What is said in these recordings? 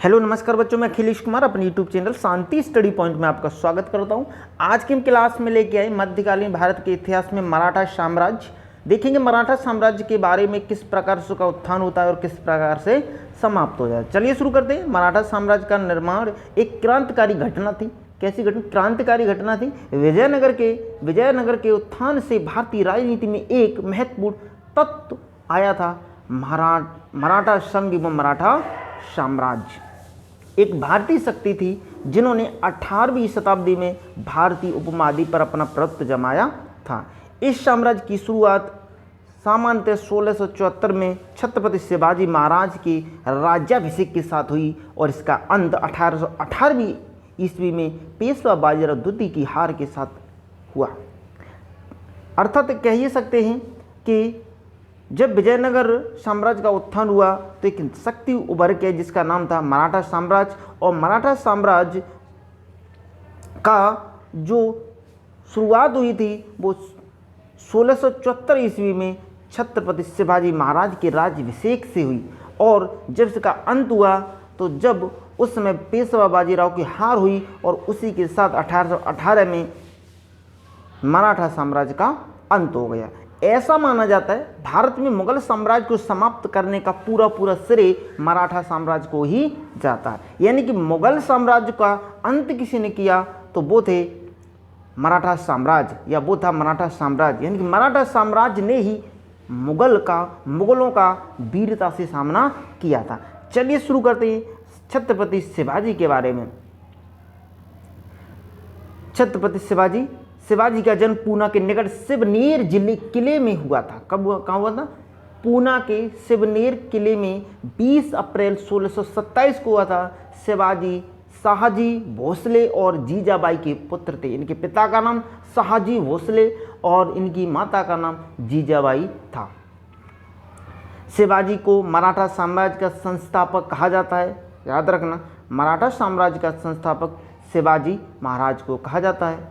Hello नमस्कार बच्चों, मैं अखिलेश कुमार अपने यूट्यूब चैनल शांति स्टडी पॉइंट में आपका स्वागत करता हूं। आज की हम क्लास में लेके आए मध्यकालीन भारत के इतिहास में मराठा साम्राज्य। देखेंगे मराठा साम्राज्य के बारे में किस प्रकार से उसका उत्थान होता है और किस प्रकार से समाप्त हो जाए। चलिए शुरू करते हैं। मराठा साम्राज्य का निर्माण एक क्रांतिकारी घटना थी। कैसी घटना? क्रांतिकारी घटना थी। विजयनगर के उत्थान से भारतीय राजनीति में एक महत्वपूर्ण तत्व आया था, मराठा संघ एवं मराठा साम्राज्य। एक भारतीय शक्ति थी जिन्होंने 18वीं शताब्दी में भारतीय उपमहाद्वीप पर अपना प्रभुत्व जमाया था। इस साम्राज्य की शुरुआत सामान्यतः 1674 में छत्रपति शिवाजी महाराज के राज्याभिषेक के साथ हुई और इसका अंत 1818वीं ईस्वी में पेशवा बाजीराव द्वितीय की हार के साथ हुआ। अर्थात कह ये सकते हैं कि जब विजयनगर साम्राज्य का उत्थान हुआ तो एक शक्ति उभर के जिसका नाम था मराठा साम्राज्य। और मराठा साम्राज्य का जो शुरुआत हुई थी वो 1674 ईस्वी में छत्रपति शिवाजी महाराज के राज्याभिषेक से हुई। और जब इसका अंत हुआ तो जब उस समय पेशवा बाजीराव की हार हुई और उसी के साथ 1818 में मराठा साम्राज्य का अंत हो गया। ऐसा माना जाता है भारत में मुगल साम्राज्य को समाप्त करने का पूरा श्रेय मराठा साम्राज्य को ही जाता है। यानी कि मुगल साम्राज्य का अंत किसी ने किया तो वो थे मराठा साम्राज्य, या वो था मराठा साम्राज्य। यानी कि मराठा साम्राज्य ने ही मुगलों का वीरता से सामना किया था। चलिए शुरू करते हैं छत्रपति शिवाजी के बारे में। छत्रपति शिवाजी का जन्म पूना के निकट शिवनेर जिले किले में हुआ था। कहाँ हुआ था? पूना के शिवनेर किले में 20 अप्रैल 1627 को हुआ था। शिवाजी शाहजी भोसले और जीजाबाई के पुत्र थे। इनके पिता का नाम शाहजी भोसले और इनकी माता का नाम जीजाबाई था। शिवाजी को मराठा साम्राज्य का संस्थापक कहा जाता है। याद रखना, मराठा साम्राज्य का संस्थापक शिवाजी महाराज को कहा जाता है।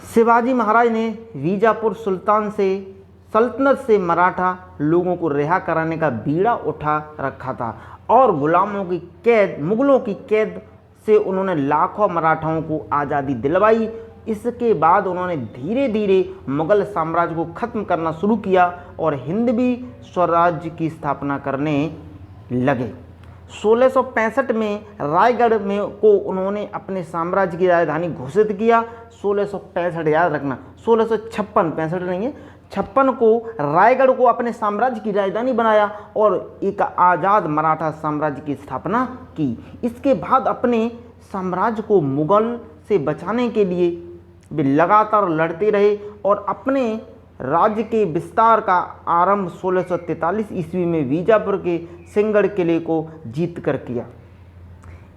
शिवाजी महाराज ने बीजापुर सल्तनत से मराठा लोगों को रिहा कराने का बीड़ा उठा रखा था और मुगलों की कैद से उन्होंने लाखों मराठाओं को आज़ादी दिलवाई। इसके बाद उन्होंने धीरे धीरे मुगल साम्राज्य को खत्म करना शुरू किया और हिंदवी स्वराज्य की स्थापना करने लगे। 1665 में रायगढ़ को उन्होंने अपने साम्राज्य की राजधानी घोषित किया। 1665 याद रखना, 1656 नहीं है, 56 को रायगढ़ को अपने साम्राज्य की राजधानी बनाया और एक आज़ाद मराठा साम्राज्य की स्थापना की। इसके बाद अपने साम्राज्य को मुगल से बचाने के लिए वे लगातार लड़ते रहे और अपने राज्य के विस्तार का आरंभ 1643 ईस्वी में बीजापुर के सिंहगढ़ किले को जीत कर किया।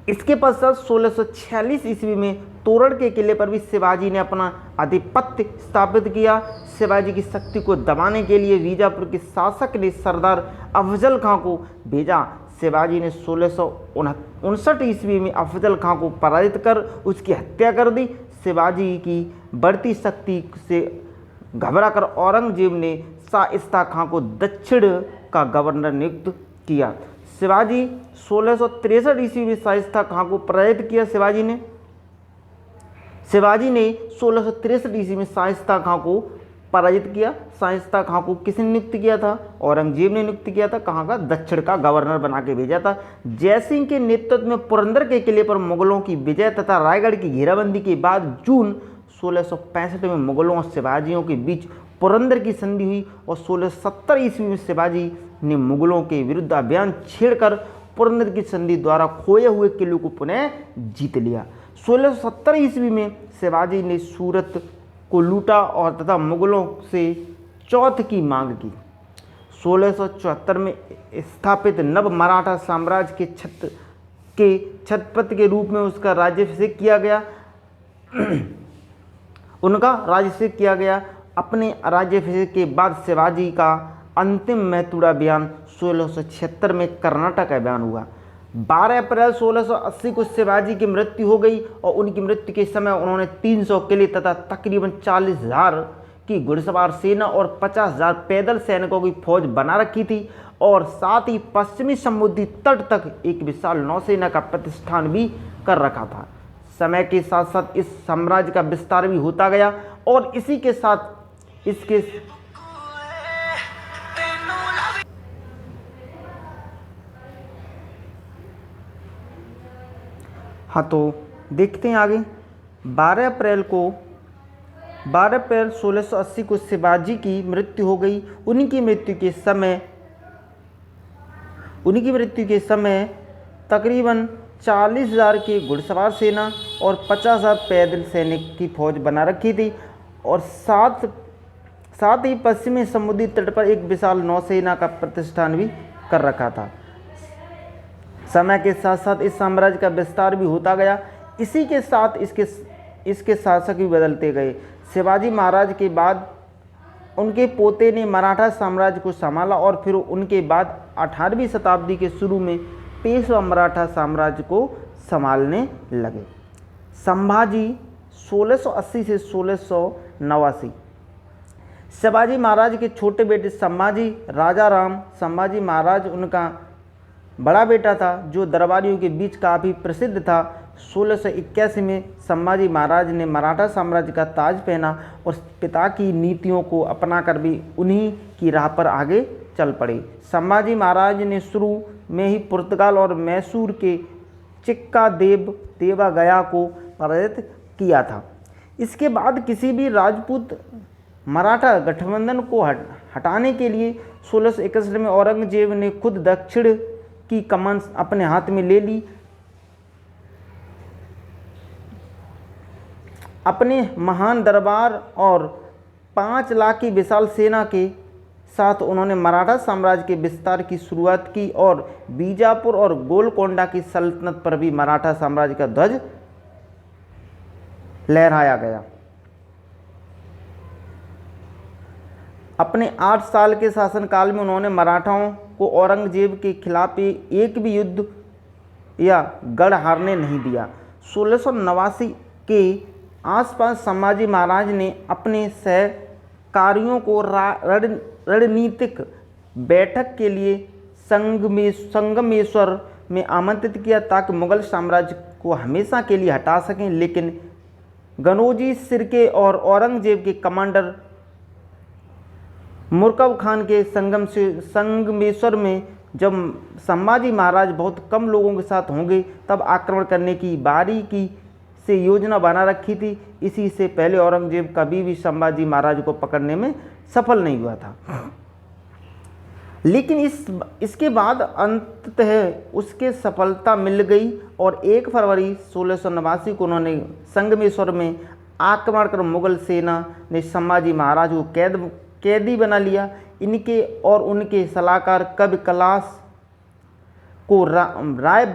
इसके पश्चात 1646 ईस्वी में तोरण के किले पर भी शिवाजी ने अपना आधिपत्य स्थापित किया। शिवाजी की शक्ति को दबाने के लिए बीजापुर के शासक ने सरदार अफजल खां को भेजा। शिवाजी ने 1659 ईस्वी में अफजल खां को पराजित कर उसकी हत्या कर दी। शिवाजी की बढ़ती शक्ति से घबराकर औरंगजेब ने शाइस्ता खां को दक्षिण का गवर्नर नियुक्त किया। शिवाजी 1663 ईस्वी में शाइस्ता खां को पराजित किया। शिवाजी ने 1663 ईस्वी में शाइस्ता खां को पराजित किया। शाइस्ता खां को किसने नियुक्त किया था? औरंगजेब ने नियुक्त किया था। कहाँ का? दक्षिण का गवर्नर बना के भेजा था। जयसिंह के नेतृत्व में पुरंदर के किले पर मुगलों की विजय तथा रायगढ़ की घेराबंदी के बाद जून 1665 में मुगलों और शिवाजियों के बीच पुरंदर की संधि हुई और 1670 ईस्वी में शिवाजी ने मुगलों के विरुद्ध अभियान छेड़कर पुरंदर की संधि द्वारा खोए हुए किले को पुनः जीत लिया। 1670 ईस्वी में शिवाजी ने सूरत को लूटा और तथा मुगलों से चौथ की मांग की। 1674 में स्थापित नव मराठा साम्राज्य के छत्रपति के रूप में उसका राज्याभिषेक किया गया। अपने राज्याभिषेक के बाद शिवाजी का अंतिम मैथुरा अभियान 1676 में कर्नाटक अभियान हुआ। 12 अप्रैल 1680 को शिवाजी की मृत्यु हो गई और उनकी मृत्यु के समय उन्होंने 300 किले तथा तकरीबन 40,000 की घुड़सवार सेना और 50,000 पैदल सैनिकों की फौज बना रखी थी और साथ ही पश्चिमी समुद्री तट तक एक विशाल नौसेना का प्रतिष्ठान भी कर रखा था। समय के साथ साथ इस साम्राज्य का विस्तार भी होता गया और इसी के साथ इसके हाँ, तो देखते हैं आगे। 12 अप्रैल 1680 को शिवाजी की मृत्यु हो गई। उनकी मृत्यु के समय तकरीबन 40,000 की घुड़सवार सेना और 50,000 पैदल सैनिक की फौज बना रखी थी और साथ ही पश्चिमी समुद्री तट पर एक विशाल नौसेना का प्रतिष्ठान भी कर रखा था। समय के साथ साथ इस साम्राज्य का विस्तार भी होता गया। इसी के साथ इसके शासक भी बदलते गए। शिवाजी महाराज के बाद उनके पोते ने मराठा साम्राज्य को संभाला और फिर उनके बाद 18वीं शताब्दी के शुरू में पेशवा मराठा साम्राज्य को संभालने लगे। संभाजी 1680 से 1689। शिवाजी महाराज के छोटे बेटे संभाजी राजाराम संभाजी महाराज उनका बड़ा बेटा था, जो दरबारियों के बीच काफ़ी प्रसिद्ध था। 1681 में संभाजी महाराज ने मराठा साम्राज्य का ताज पहना और पिता की नीतियों को अपनाकर भी उन्हीं की राह पर आगे चल पड़े। संभाजी महाराज ने शुरू में ही पुर्तगाल और मैसूर के चिक्का देवा गया को पराजित किया था। इसके बाद किसी भी राजपूत मराठा गठबंधन को हटाने के लिए 1661 में औरंगजेब ने खुद दक्षिण की कमान अपने हाथ में ले ली। अपने महान दरबार और 5 लाख की विशाल सेना के साथ उन्होंने मराठा साम्राज्य के विस्तार की शुरुआत की और बीजापुर और गोलकोंडा की सल्तनत पर भी मराठा साम्राज्य का ध्वज लहराया गया। अपने 8 साल के शासनकाल में उन्होंने मराठाओं को औरंगजेब के खिलाफ एक भी युद्ध या गढ़ हारने नहीं दिया। 1689 के आसपास संभाजी महाराज ने अपने सहकारियों को रणनीतिक बैठक के लिए संगमेश्वर में आमंत्रित किया ताकि मुगल साम्राज्य को हमेशा के लिए हटा सकें, लेकिन गनौजी सिरके और औरंगजेब के कमांडर मुर्कब खान के संगमेश्वर में जब संभाजी महाराज बहुत कम लोगों के साथ होंगे तब आक्रमण करने की बारीकी से योजना बना रखी थी। इसी से पहले औरंगजेब कभी भी संभाजी महाराज को पकड़ने में सफल नहीं हुआ था, लेकिन इसके बाद अंततः उसके सफलता मिल गई और 1 फरवरी 1689 को उन्होंने संगमेश्वर में आक्रमण कर मुगल सेना ने संभाजी महाराज को कैदी बना लिया। इनके और उनके सलाहकार कवि कैलाश को राय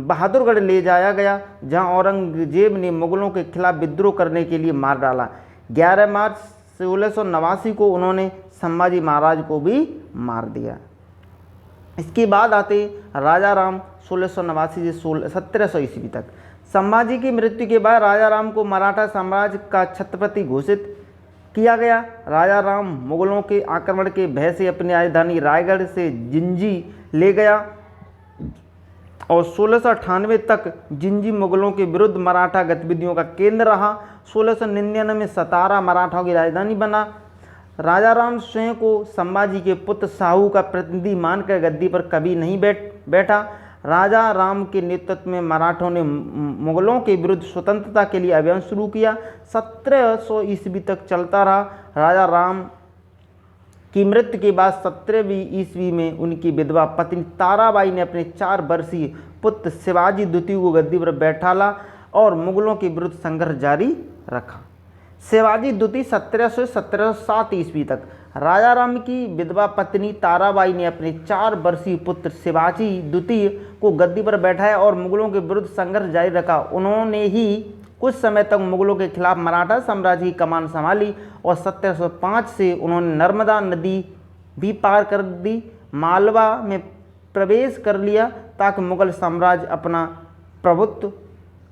बहादुरगढ़ ले जाया गया, जहां औरंगजेब ने मुगलों के खिलाफ विद्रोह करने के लिए मार डाला। 11 मार्च 1689 को उन्होंने संभाजी महाराज को भी मार दिया। इसके बाद आते राजा राम 1689 से 1700 ईस्वी तक। संभाजी की मृत्यु के बाद राजा राम को मराठा साम्राज्य का छत्रपति घोषित किया गया। राजा राम मुगलों के आक्रमण के भय से अपनी राजधानी रायगढ़ से जिंजी ले गया और 1698 तक जिंजी मुगलों के विरुद्ध मराठा गतिविधियों का केंद्र रहा। 1699 में सतारा मराठाओं की राजधानी बना। राजा राम स्वयं को संभाजी के पुत्र साहू का प्रतिनिधि मानकर गद्दी पर कभी नहीं बैठा। राजा राम के नेतृत्व में मराठों ने मुगलों के विरुद्ध स्वतंत्रता के लिए अभियान शुरू किया। 1700 ईस्वी तक चलता रहा। राजा राम की मृत्यु के बाद 17वीं ईस्वी में उनकी विधवा पत्नी ताराबाई ने अपने 4 वर्षीय पुत्र शिवाजी द्वितीय को गद्दी पर बैठाला और मुगलों के विरुद्ध संघर्ष जारी रखा। शिवाजी द्वितीय 1700 से 1707 ईस्वी तक। राजा राम की विधवा पत्नी ताराबाई ने अपने 4 वर्षीय पुत्र शिवाजी द्वितीय को गद्दी पर बैठाया और मुगलों के विरुद्ध संघर्ष जारी रखा। उन्होंने ही कुछ समय तक मुगलों के खिलाफ मराठा साम्राज्य की कमान संभाली और 1705 से उन्होंने नर्मदा नदी भी पार कर दी, मालवा में प्रवेश कर लिया ताकि मुगल साम्राज्य अपना प्रभुत्व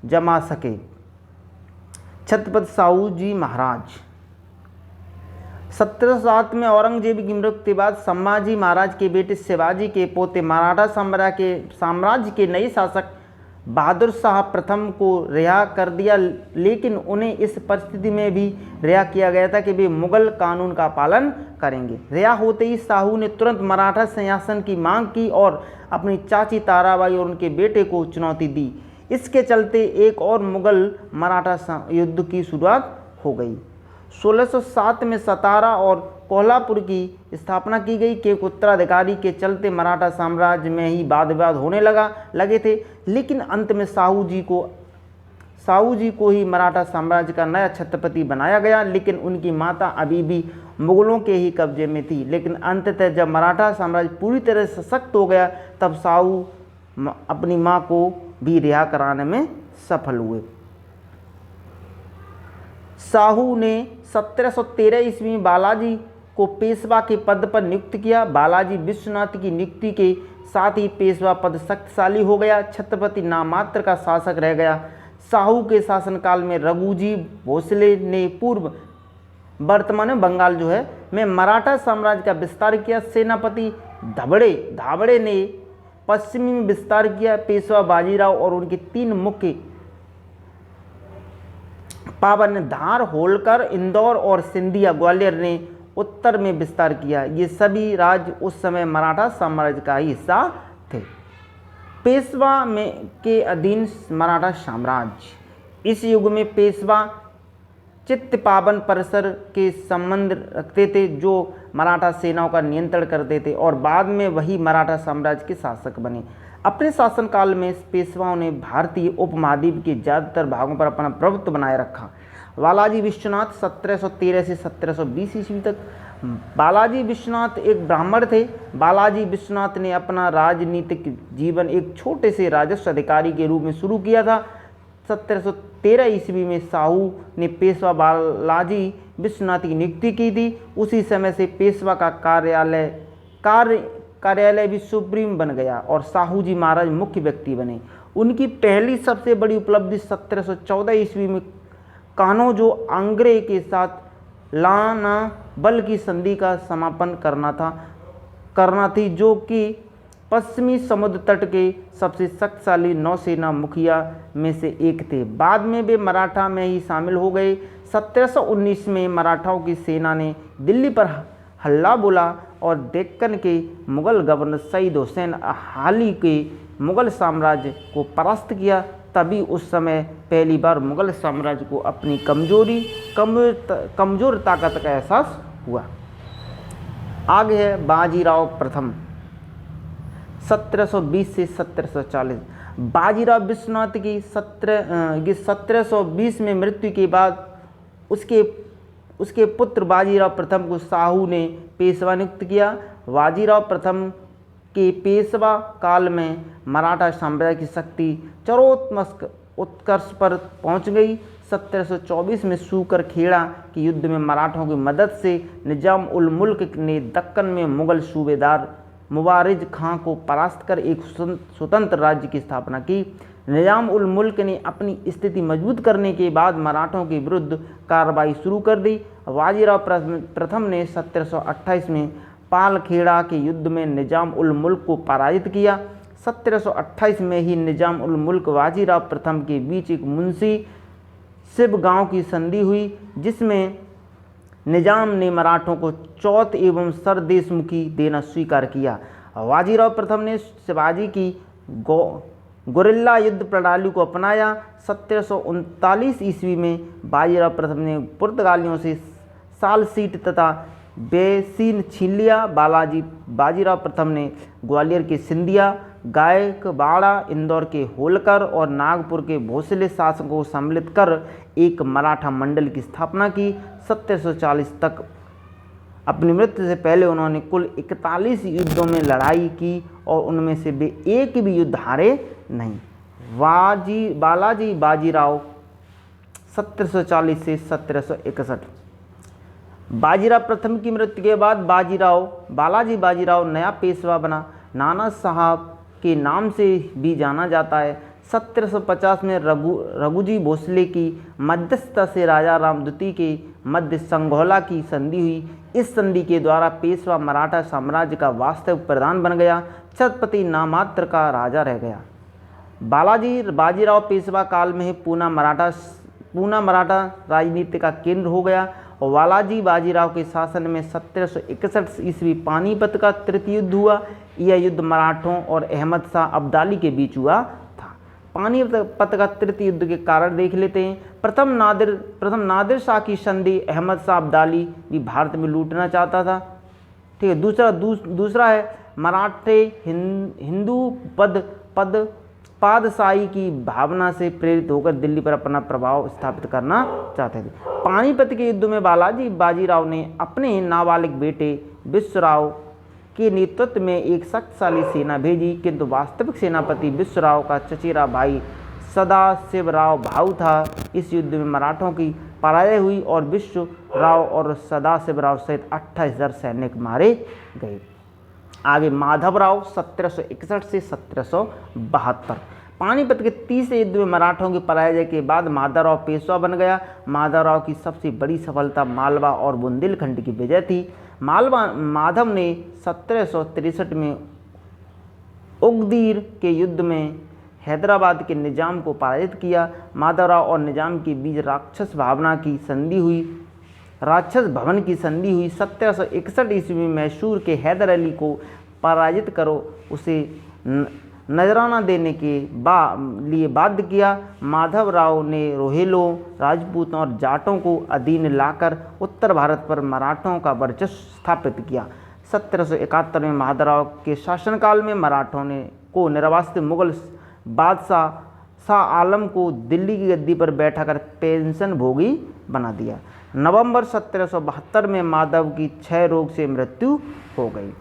जमा सके। छत्रपति साहू जी महाराज 1707 में औरंगजेब की मृत्यु के बाद संभाजी महाराज के बेटे शिवाजी के पोते मराठा साम्राज्य के नए शासक बहादुर शाह प्रथम को रिहा कर दिया, लेकिन उन्हें इस परिस्थिति में भी रिहा किया गया था कि वे मुगल कानून का पालन करेंगे। रिहा होते ही शाहू ने तुरंत मराठा सिंहासन की मांग की और अपनी चाची ताराबाई और उनके बेटे को चुनौती दी। इसके चलते एक और मुगल मराठा युद्ध की शुरुआत हो गई। 1607 में सतारा और कोल्हापुर की स्थापना की गई के उत्तराधिकारी के चलते मराठा साम्राज्य में ही वाद विवाद होने लगे थे, लेकिन अंत में साहू जी को ही मराठा साम्राज्य का नया छत्रपति बनाया गया, लेकिन उनकी माता अभी भी मुगलों के ही कब्जे में थी। लेकिन अंततः जब मराठा साम्राज्य पूरी तरह से सशक्त हो गया तब साहू अपनी मां को भी रिहा कराने में सफल हुए। साहू ने 1713 ईस्वी में बालाजी को पेशवा के पद पर नियुक्त किया। बालाजी विश्वनाथ की नियुक्ति के साथ ही पेशवा पद शक्तिशाली हो गया। छत्रपति नाममात्र का शासक रह गया। साहू के शासनकाल में रघुजी भोसले ने पूर्व वर्तमान में बंगाल में मराठा साम्राज्य का विस्तार किया। सेनापति धाबड़े ने पश्चिमी में विस्तार किया। पेशवा बाजीराव और उनके 3 मुख्य पावन ने धार, होलकर, इंदौर और सिंधिया ग्वालियर ने उत्तर में विस्तार किया। ये सभी राज्य उस समय मराठा साम्राज्य का ही हिस्सा थे। पेशवा के अधीन मराठा साम्राज्य। इस युग में पेशवा चित्तपावन परिसर के संबंध रखते थे, जो मराठा सेनाओं का नियंत्रण करते थे, और बाद में वही मराठा साम्राज्य के शासक बने। अपने शासनकाल में पेशवाओं ने भारतीय उपमहाद्वीप के ज़्यादातर भागों पर अपना प्रभुत्व बनाए रखा। बालाजी विश्वनाथ 1713 से 1720 ईस्वी तक। बालाजी विश्वनाथ एक ब्राह्मण थे। बालाजी विश्वनाथ ने अपना राजनीतिक जीवन एक छोटे से राजस्व अधिकारी के रूप में शुरू किया था। 1713 ईस्वी में साहू ने पेशवा बालाजी विश्वनाथ की नियुक्ति की थी। उसी समय से पेशवा का कार्यालय भी सुप्रीम बन गया और साहू जी महाराज मुख्य व्यक्ति बने। उनकी पहली सबसे बड़ी उपलब्धि 1714 ईस्वी में कान्होजो आंग्रे के साथ लाना बल की संधि का समापन करना थी, जो कि पश्चिमी समुद्र तट के सबसे शक्तिशाली नौसेना मुखिया में से एक थे। बाद में वे मराठा में ही शामिल हो गए। 1719 में मराठाओं की सेना ने दिल्ली पर हल्ला बोला और डेक्कन के मुगल गवर्नर सईद हुसैन अली के मुगल साम्राज्य को परास्त किया। तभी उस समय पहली बार मुगल साम्राज्य को अपनी कमजोर ताकत का एहसास हुआ। आगे है बाजीराव प्रथम 1720 से 1740। बाजीराव विश्वनाथ की 1720 में मृत्यु के बाद उसके पुत्र बाजीराव प्रथम को साहू ने पेशवा नियुक्त किया। बाजीराव प्रथम के पेशवा काल में मराठा साम्राज्य की शक्ति चरमोत्कर्ष उत्कर्ष पर पहुंच गई। 1724 में सूकर खेड़ा के युद्ध में मराठों की मदद से निजाम उल मुल्क ने दक्कन में मुगल सूबेदार मुबारिज खां को परास्त कर एक स्वतंत्र राज्य की स्थापना की। निजाम उल मुल्क ने अपनी स्थिति मजबूत करने के बाद मराठों के विरुद्ध कार्रवाई शुरू कर दी। बाजीराव प्रथम ने 1728 में पालखेड़ा के युद्ध में निजाम उल मुल्क को पराजित किया। 1728 में ही निजाम उल मुल्क बाजीराव प्रथम के बीच एक मुंशी शिव गांव की संधि हुई, जिसमें निजाम ने मराठों को चौथ एवं सरदेशमुखी देना स्वीकार किया। बाजीराव प्रथम ने शिवाजी की गुरिल्ला युद्ध प्रणाली को अपनाया। 1739 ईस्वी में बाजीराव प्रथम ने पुर्तगालियों से सालसीट तथा बेसिन छीन लिया। बाजीराव प्रथम ने ग्वालियर के सिंधिया, गायकवाड़ा, इंदौर के होलकर और नागपुर के भोसले शासकों को सम्मिलित कर एक मराठा मंडल की स्थापना की। 1740 तक अपनी मृत्यु से पहले उन्होंने कुल 41 युद्धों में लड़ाई की और उनमें से वे एक भी युद्ध हारे नहीं। बालाजी बाजीराव 1740 से 1761। बाजीराव प्रथम की मृत्यु के बाद बालाजी बाजीराव नया पेशवा बना। नाना साहब के नाम से भी जाना जाता है। 1750 में रघुजी भोसले की मध्यस्थता से राजा राम द्वितीय के मध्य संघौला की संधि हुई। इस संधि के द्वारा पेशवा मराठा साम्राज्य का वास्तविक प्रधान बन गया, छत्रपति नामात्र का राजा रह गया। बाजीराव पेशवा काल में ही पूना मराठा राजनीति का केंद्र हो गया और वालाजी बाजीराव के शासन में 1761 ईस्वी पानीपत का तृतीय युद्ध हुआ। यह युद्ध मराठों और अहमद शाह अब्दाली के बीच हुआ था। पानीपत का तृतीय युद्ध के कारण देख लेते हैं। प्रथम नादिर शाह की संधि, अहमद शाह अब्दाली भी भारत में लूटना चाहता था। ठीक है। दूसरा है मराठे हिंदू पादशाही की भावना से प्रेरित होकर दिल्ली पर अपना प्रभाव स्थापित करना चाहते थे। पानीपत के युद्ध में बालाजी बाजीराव ने अपने नाबालिग बेटे विश्वराव के नेतृत्व में एक शक्तिशाली सेना भेजी, किंतु वास्तविक सेनापति विश्वराव का चचेरा भाई सदाशिवराव भाऊ था। इस युद्ध में मराठों की पराजय हुई और विश्वराव और सदाशिवराव सहित 28,000 सैनिक मारे गए। आगे माधवराव 1761 से 1772। पानीपत के तीसरे युद्ध में मराठों की पराजय के बाद माधवराव पेशवा बन गया। माधवराव की सबसे बड़ी सफलता मालवा और बुंदेलखंड की विजय थी। माधव ने 1763 में उगदीर के युद्ध में हैदराबाद के निजाम को पराजित किया। माधवराव और निजाम के बीच राक्षस भवन की संधि हुई। 1761 ईस्वी में मैसूर के हैदर अली को पराजित करो उसे नजराना देने के लिए बाध्य किया। माधवराव ने रोहिलों, राजपूतों और जाटों को अधीन लाकर उत्तर भारत पर मराठों का वर्चस्व स्थापित किया। 1771 में माधवराव के शासनकाल में मराठों को निर्वासित मुगल बादशाह शाह आलम को दिल्ली की गद्दी पर बैठाकर पेंशन भोगी बना दिया। नवंबर 1772 में माधव की क्षय रोग से मृत्यु हो गई।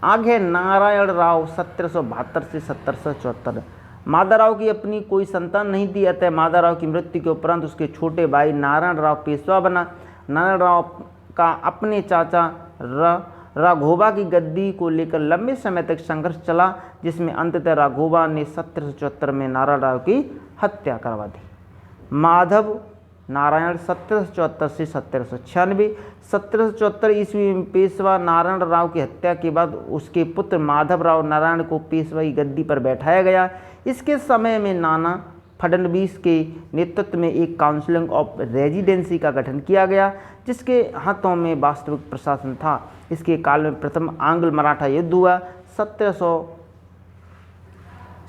आगे नारायण राव 1772 से 1774। माधवराव की अपनी कोई संतान नहीं थी, अतः माधवराव की मृत्यु के उपरांत उसके छोटे भाई नारायण राव पेशवा बना। नारायण राव का अपने चाचा राघोबा की गद्दी को लेकर लंबे समय तक संघर्ष चला, जिसमें अंततः राघोबा ने 1774 में नारायण राव की हत्या करवा दी। माधव नारायण 1774 से 1796। 1774 ईस्वी में पेशवा नारायण राव की हत्या के बाद उसके पुत्र माधवराव नारायण को पेशवा की गद्दी पर बैठाया गया। इसके समय में नाना फडणवीस के नेतृत्व में एक काउंसिल ऑफ रेजिडेंसी का गठन किया गया, जिसके हाथों में वास्तविक प्रशासन था। इसके काल में प्रथम आंग्ल मराठा युद्ध हुआ।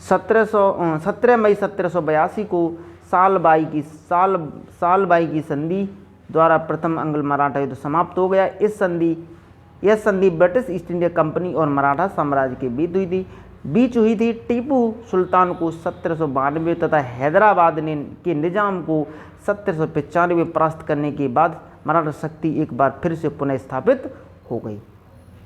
17 मई 1782 को सालबाई की संधि द्वारा प्रथम आंग्ल मराठा युद्ध समाप्त हो गया। यह संधि ब्रिटिश ईस्ट इंडिया कंपनी और मराठा साम्राज्य के बीच हुई थी। टीपू सुल्तान को 1792 तथा हैदराबाद के निजाम को 1795 में परास्त करने के बाद मराठा शक्ति एक बार फिर से पुनः स्थापित हो गई।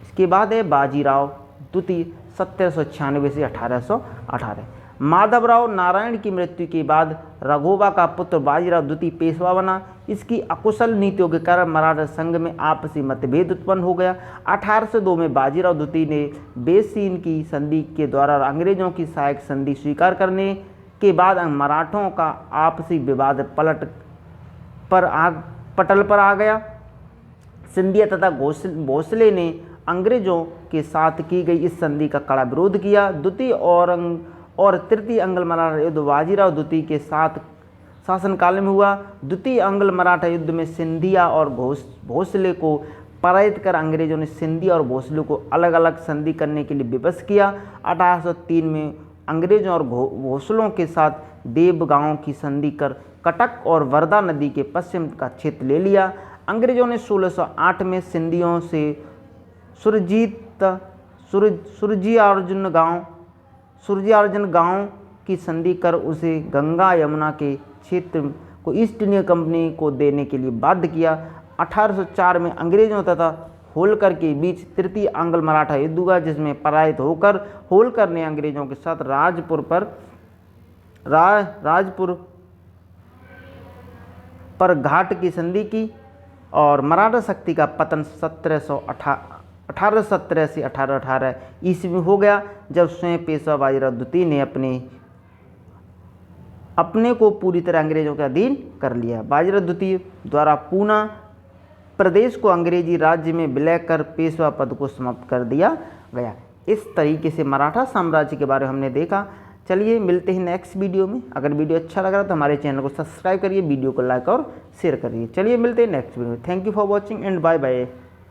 इसके बाद है बाजीराव द्वितीय 1796 से 1818। माधवराव नारायण की मृत्यु के बाद राघोबा का पुत्र बाजीराव द्वितीय पेशवा बना। इसकी अकुशल नीतियों के कारण मराठा संघ में आपसी मतभेद उत्पन्न हो गया। 1802 में बाजीराव द्वितीय ने बेसीन की संधि के द्वारा अंग्रेजों की सहायक संधि स्वीकार करने के बाद मराठों का आपसी विवाद पटल पर आ गया। सिंधिया तथा भोसले ने अंग्रेजों के साथ की गई इस संधि का कड़ा विरोध किया। द्वितीय और तृतीय आंग्ल मराठा युद्ध बाजीराव द्वितीय के साथ शासनकाल में हुआ। द्वितीय आंग्ल मराठा युद्ध में सिंधिया और भोसले को पराजित कर अंग्रेजों ने सिंधिया और भोसले को अलग अलग संधि करने के लिए विवश किया। 1803 में अंग्रेजों और भोसलों के साथ देवगांव की संधि कर कटक और वर्धा नदी के पश्चिम का क्षेत्र ले लिया। अंग्रेजों ने 1608 में सिंधियों से सूरजीआर्जुन गांव की संधि कर उसे गंगा यमुना के क्षेत्र को ईस्ट इंडिया कंपनी को देने के लिए बाध्य किया। 1804 में अंग्रेजों तथा होलकर के बीच तृतीय आंग्ल मराठा युद्ध हुआ, जिसमें पराजित होकर होलकर ने अंग्रेजों के साथ राजपुर पर घाट की संधि की और मराठा शक्ति का पतन 1817 से 1818 ईस्वी में हो गया, जब स्वयं पेशवा बाजीराव द्वितीय ने अपने अपने को पूरी तरह अंग्रेजों के अधीन कर लिया। बाजीराव द्वितीय द्वारा पूना प्रदेश को अंग्रेजी राज्य में विलय कर पेशवा पद को समाप्त कर दिया गया। इस तरीके से मराठा साम्राज्य के बारे में हमने देखा। चलिए मिलते हैं नेक्स्ट वीडियो में। अगर वीडियो अच्छा लग रहा है तो हमारे चैनल को सब्सक्राइब करिए, वीडियो को लाइक और शेयर करिए। चलिए मिलते हैं नेक्स्ट वीडियो में। Thank you for watching and bye bye.